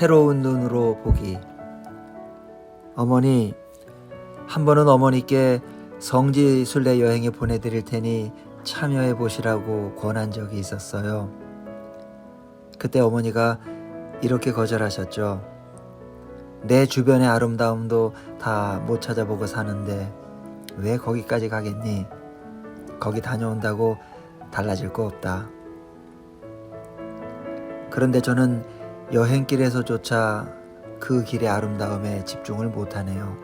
새로운 눈으로 보기. 어머니, 한 번은 어머니께 성지 순례 여행에 보내드릴 테니 참여해 보시라고 권한 적이 있었어요. 그때 어머니가 이렇게 거절하셨죠. 내 주변의 아름다움도 다 못 찾아보고 사는데 왜 거기까지 가겠니? 거기 다녀온다고 달라질 거 없다. 그런데 저는 여행길에서조차 그 길의 아름다움에 집중을 못하네요.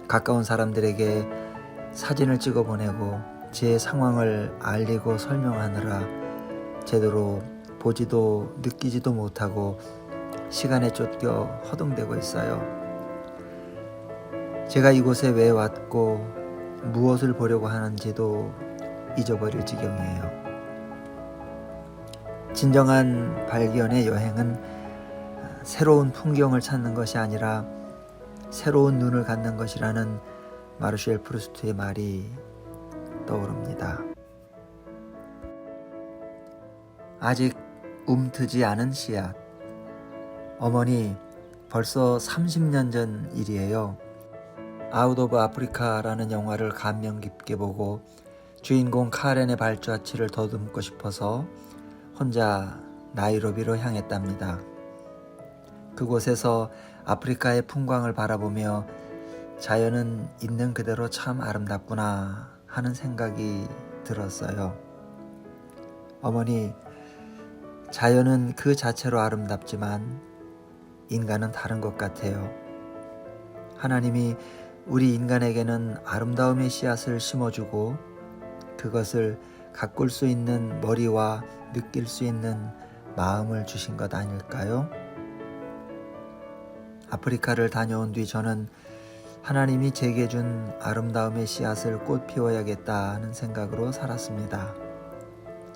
가까운 사람들에게 사진을 찍어 보내고 제 상황을 알리고 설명하느라 제대로 보지도 느끼지도 못하고 시간에 쫓겨 허둥대고 있어요. 제가 이곳에 왜 왔고 무엇을 보려고 하는지도 잊어버릴 지경이에요. 진정한 발견의 여행은 새로운 풍경을 찾는 것이 아니라 새로운 눈을 갖는 것이라는 마르셀 프루스트의 말이 떠오릅니다. 아직 움트지 않은 씨앗. 어머니, 벌써 30년 전 일이에요. 아웃 오브 아프리카라는 영화를 감명 깊게 보고 주인공 카렌의 발자취를 더듬고 싶어서 혼자 나이로비로 향했답니다. 그곳에서 아프리카의 풍광을 바라보며 자연은 있는 그대로 참 아름답구나 하는 생각이 들었어요. 어머니, 자연은 그 자체로 아름답지만 인간은 다른 것 같아요. 하나님이 우리 인간에게는 아름다움의 씨앗을 심어주고 그것을 가꿀 수 있는 머리와 느낄 수 있는 마음을 주신 것 아닐까요? 아프리카를 다녀온 뒤 저는 하나님이 제게 준 아름다움의 씨앗을 꽃 피워야겠다 하는 생각으로 살았습니다.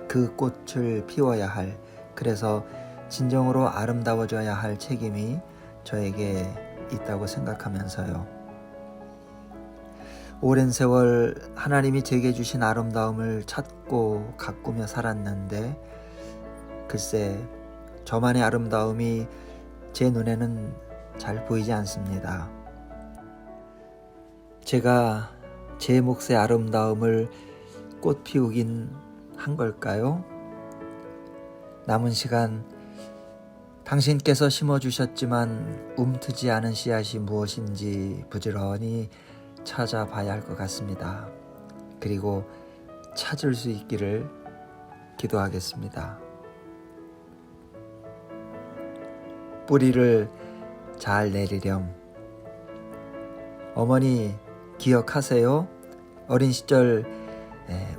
그 꽃을 피워야 할, 그래서 진정으로 아름다워져야 할 책임이 저에게 있다고 생각하면서요. 오랜 세월 하나님이 제게 주신 아름다움을 찾고 가꾸며 살았는데 글쎄 저만의 아름다움이 제 눈에는 잘 보이지 않습니다. 제가 제 몫의 아름다움을 꽃 피우긴 한 걸까요? 남은 시간 당신께서 심어주셨지만 움트지 않은 씨앗이 무엇인지 부지런히 찾아봐야 할 것 같습니다. 그리고 찾을 수 있기를 기도하겠습니다. 뿌리를 잘 내리렴. 어머니 기억하세요? 어린 시절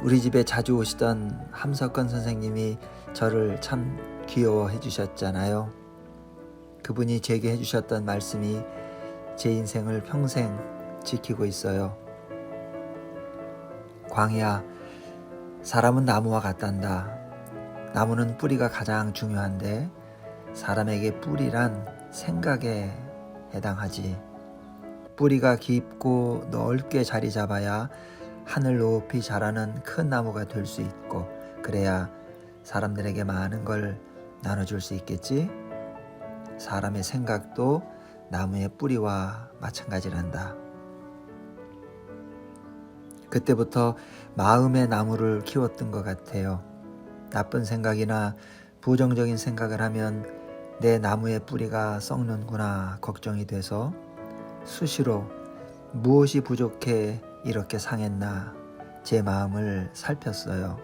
우리 집에 자주 오시던 함석건 선생님이 저를 참 귀여워해 주셨잖아요. 그분이 제게 해주셨던 말씀이 제 인생을 평생 지키고 있어요. 광희야, 사람은 나무와 같단다. 나무는 뿌리가 가장 중요한데 사람에게 뿌리란 생각에 해당하지. 뿌리가 깊고 넓게 자리 잡아야 하늘 높이 자라는 큰 나무가 될 수 있고 그래야 사람들에게 많은 걸 나눠줄 수 있겠지. 사람의 생각도 나무의 뿌리와 마찬가지란다. 그때부터 마음의 나무를 키웠던 것 같아요. 나쁜 생각이나 부정적인 생각을 하면 내 나무의 뿌리가 썩는구나 걱정이 돼서 수시로 무엇이 부족해 이렇게 상했나 제 마음을 살폈어요.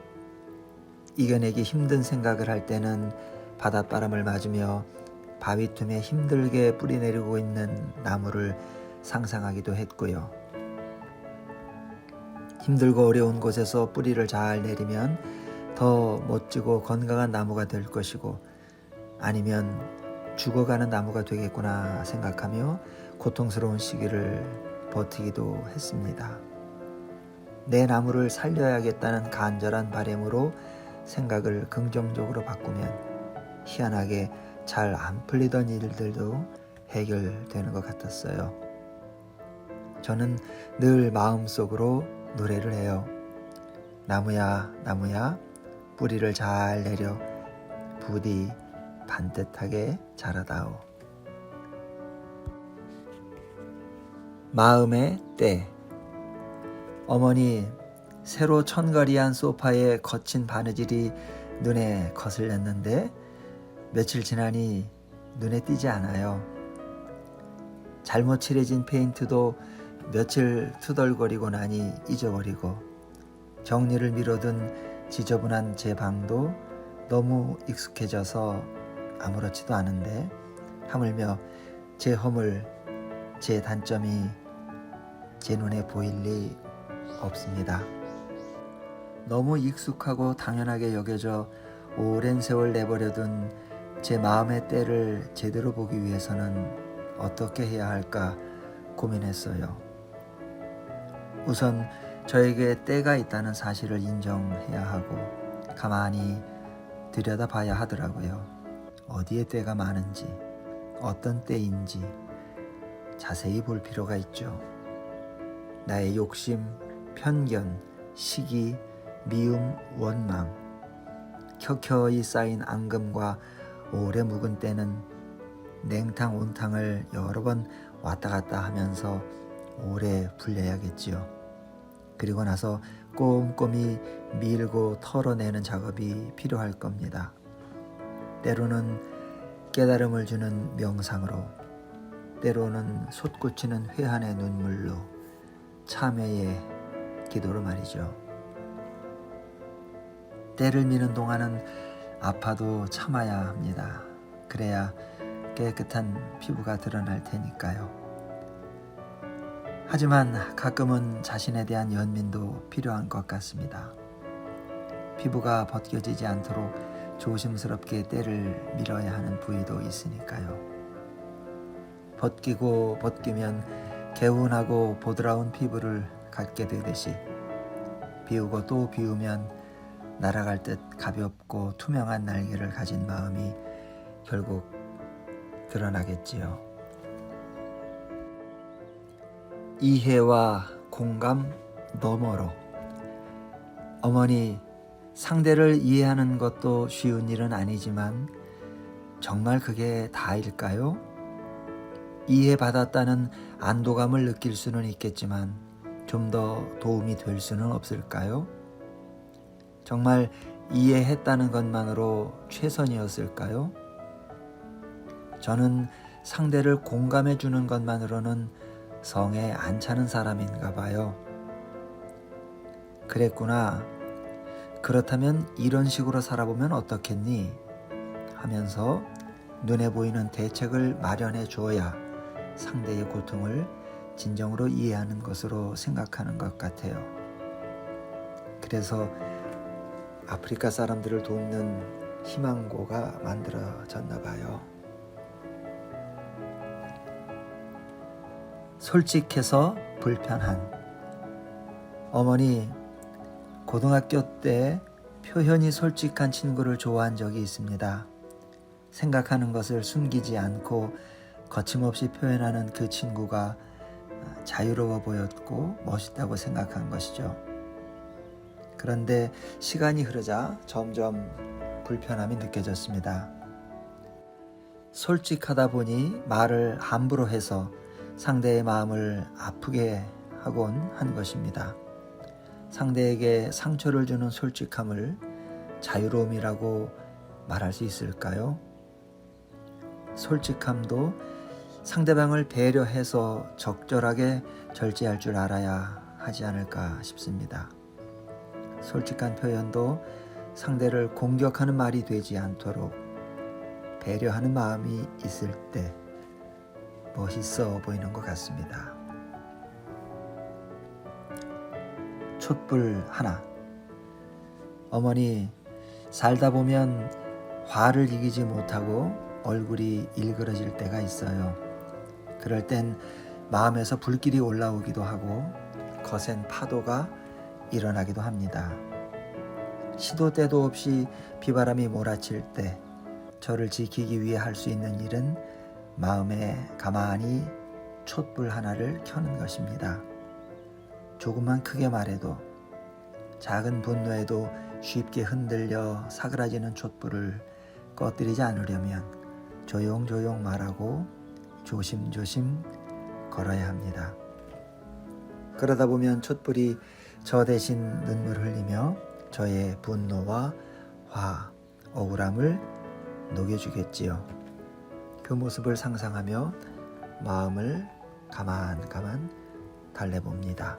이겨내기 힘든 생각을 할 때는 바닷바람을 맞으며 바위 틈에 힘들게 뿌리 내리고 있는 나무를 상상하기도 했고요. 힘들고 어려운 곳에서 뿌리를 잘 내리면 더 멋지고 건강한 나무가 될 것이고 아니면 죽어가는 나무가 되겠구나 생각하며 고통스러운 시기를 버티기도 했습니다. 내 나무를 살려야겠다는 간절한 바람으로 생각을 긍정적으로 바꾸면 희한하게 잘 안 풀리던 일들도 해결되는 것 같았어요. 저는 늘 마음속으로 노래를 해요. 나무야 나무야 뿌리를 잘 내려 부디 반듯하게 자라다오. 마음의 때. 어머니, 새로 천거리한 소파의 거친 바느질이 눈에 거슬렸는데 며칠 지나니 눈에 띄지 않아요. 잘못 칠해진 페인트도 며칠 투덜거리고 나니 잊어버리고, 정리를 미뤄둔 지저분한 제 방도 너무 익숙해져서 아무렇지도 않은데 하물며 제 허물, 제 단점이 제 눈에 보일 리 없습니다. 너무 익숙하고 당연하게 여겨져 오랜 세월 내버려둔 제 마음의 때를 제대로 보기 위해서는 어떻게 해야 할까 고민했어요. 우선 저에게 때가 있다는 사실을 인정해야 하고 가만히 들여다봐야 하더라고요. 어디에 때가 많은지, 어떤 때인지 자세히 볼 필요가 있죠. 나의 욕심, 편견, 시기, 미움, 원망, 켜켜이 쌓인 앙금과 오래 묵은 때는 냉탕 온탕을 여러 번 왔다 갔다 하면서 오래 불려야겠지요. 그리고 나서 꼼꼼히 밀고 털어내는 작업이 필요할 겁니다. 때로는 깨달음을 주는 명상으로, 때로는 솟구치는 회한의 눈물로, 참회의 기도로 말이죠. 때를 미는 동안은 아파도 참아야 합니다. 그래야 깨끗한 피부가 드러날 테니까요. 하지만 가끔은 자신에 대한 연민도 필요한 것 같습니다. 피부가 벗겨지지 않도록 조심스럽게 때를 밀어야 하는 부위도 있으니까요. 벗기고 벗기면 개운하고 보드라운 피부를 갖게 되듯이, 비우고 또 비우면 날아갈 듯 가볍고 투명한 날개를 가진 마음이 결국 드러나겠지요. 이해와 공감 너머로. 어머니, 상대를 이해하는 것도 쉬운 일은 아니지만 정말 그게 다일까요? 이해받았다는 안도감을 느낄 수는 있겠지만 좀 더 도움이 될 수는 없을까요? 정말 이해했다는 것만으로 최선이었을까요? 저는 상대를 공감해 주는 것만으로는 성에 안 차는 사람인가 봐요. 그랬구나. 그렇다면 이런 식으로 살아보면 어떻겠니? 하면서 눈에 보이는 대책을 마련해 주어야 상대의 고통을 진정으로 이해하는 것으로 생각하는 것 같아요. 그래서 아프리카 사람들을 돕는 희망고가 만들어졌나 봐요. 솔직해서 불편한. 어머니, 고등학교 때 표현이 솔직한 친구를 좋아한 적이 있습니다. 생각하는 것을 숨기지 않고 거침없이 표현하는 그 친구가 자유로워 보였고 멋있다고 생각한 것이죠. 그런데 시간이 흐르자 점점 불편함이 느껴졌습니다. 솔직하다 보니 말을 함부로 해서 상대의 마음을 아프게 하곤 한 것입니다. 상대에게 상처를 주는 솔직함을 자유로움이라고 말할 수 있을까요? 솔직함도 상대방을 배려해서 적절하게 절제할 줄 알아야 하지 않을까 싶습니다. 솔직한 표현도 상대를 공격하는 말이 되지 않도록 배려하는 마음이 있을 때 멋있어 보이는 것 같습니다. 촛불 하나. 어머니, 살다 보면 화를 이기지 못하고 얼굴이 일그러질 때가 있어요. 그럴 땐 마음에서 불길이 올라오기도 하고 거센 파도가 일어나기도 합니다. 시도 때도 없이 비바람이 몰아칠 때 저를 지키기 위해 할 수 있는 일은 마음에 가만히 촛불 하나를 켜는 것입니다. 조금만 크게 말해도, 작은 분노에도 쉽게 흔들려 사그라지는 촛불을 꺼뜨리지 않으려면 조용조용 말하고 조심조심 걸어야 합니다. 그러다 보면 촛불이 저 대신 눈물 흘리며 저의 분노와 화, 억울함을 녹여주겠지요. 그 모습을 상상하며 마음을 가만 달래봅니다.